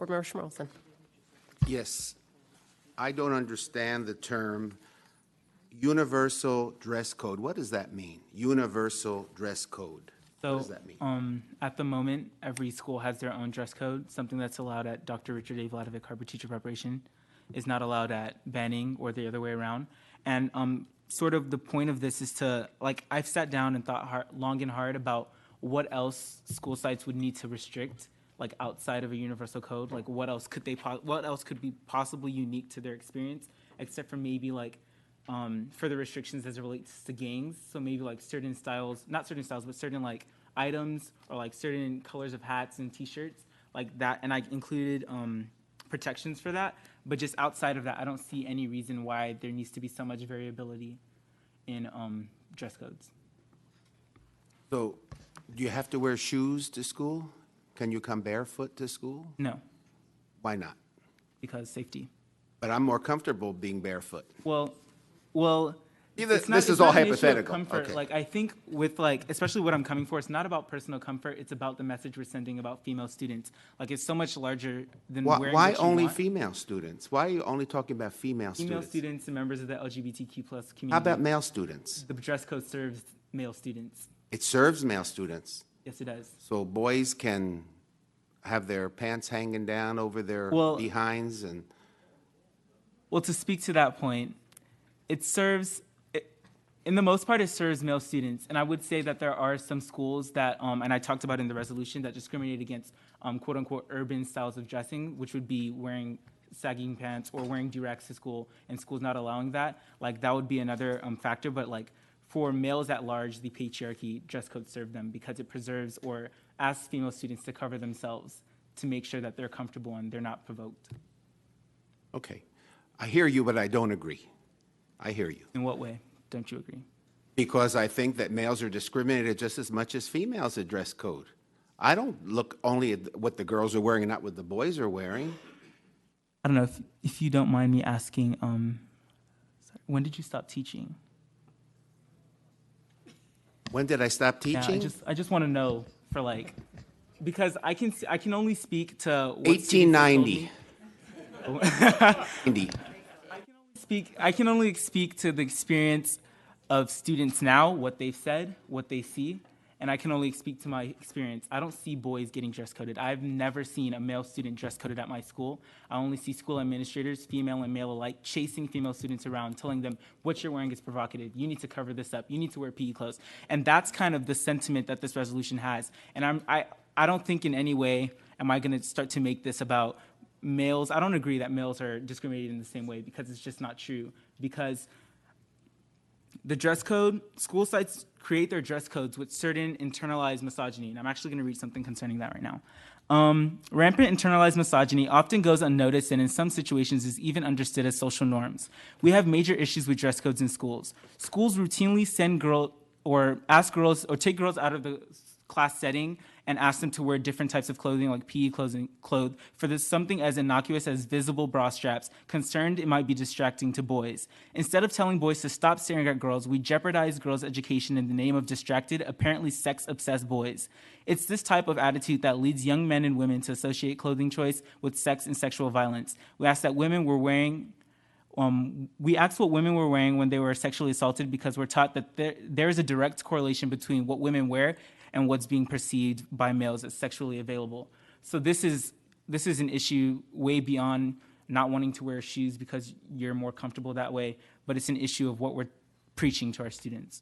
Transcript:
Board Member Schmerlson. Yes, I don't understand the term universal dress code. What does that mean? Universal dress code. So, what does that mean? At the moment, every school has their own dress code. Something that's allowed at Dr. Richard A. Vladovic Harbor Teacher Preparation is not allowed at Banning or the other way around. And sort of the point of this is to, like, I've sat down and thought long and hard about what else school sites would need to restrict, like outside of a universal code. Like, what else could be possibly unique to their experience, except for maybe like further restrictions as it relates to gangs. So maybe like certain styles, not certain styles, but certain like items or like certain colors of hats and T-shirts like that. And I included protections for that. But just outside of that, I don't see any reason why there needs to be so much variability in dress codes. So, do you have to wear shoes to school? Can you come barefoot to school? No, Why not? because safety. But I'm more comfortable being barefoot. Well, This is all hypothetical. Comfort. Okay. Like, I think with like, especially what I'm coming for, it's not about personal comfort. It's about the message we're sending about female students. Like, it's so much larger than wearing Why what you only want. female students? Why are you only talking about female Female students? students and members of the LGBTQ+ community. How about male students? The dress code serves male students. It serves male students. Yes, it does. So boys can have their pants hanging down over their behinds and... Well, to speak to that point, it serves... In the most part, it serves male students, and I would say that there are some schools that, and I talked about in the resolution, that discriminate against quote-unquote urban styles of dressing, which would be wearing sagging pants or wearing do-rags to school, and schools not allowing that. Like, that would be another factor, but like for males at large, the patriarchy dress code served them because it preserves or asks female students to cover themselves to make sure that they're comfortable and they're not provoked. Okay. I hear you, but I don't agree. I hear you. In what way? Don't you agree? Because I think that males are discriminated just as much as females at dress code. I don't look only at what the girls are wearing and not what the boys are wearing. I don't know if you don't mind me asking, when did you stop teaching? When did I stop teaching? Yeah, I just want to know for like, because I can only speak to what 1890. 90. I can only speak to the experience of students now, what they've said, what they see, and I can only speak to my experience. I don't see boys getting dress coded. I've never seen a male student dress coded at my school. I only see school administrators, female and male alike, chasing female students around, telling them what you're wearing is provocative. You need to cover this up. You need to wear PE clothes. And that's kind of the sentiment that this resolution has. And I don't think in any way am I going to start to make this about males. I don't agree that males are discriminated in the same way because it's just not true. Because the dress code, school sites create their dress codes with certain internalized misogyny. And I'm actually going to read something concerning that right now. Rampant internalized misogyny often goes unnoticed and in some situations is even understood as social norms. We have major issues with dress codes in schools. Schools routinely send girls or ask girls or take girls out of the class setting and ask them to wear different types of clothing like PE clothing for this something as innocuous as visible bra straps, concerned it might be distracting to boys. Instead of telling boys to stop staring at girls, we jeopardize girls' education in the name of distracted, apparently sex-obsessed boys. It's this type of attitude that leads young men and women to associate clothing choice with sex and sexual violence. We asked what women were wearing when they were sexually assaulted because we're taught that there is a direct correlation between what women wear and what's being perceived by males as sexually available. So this is an issue way beyond not wanting to wear shoes because you're more comfortable that way, but it's an issue of what we're preaching to our students.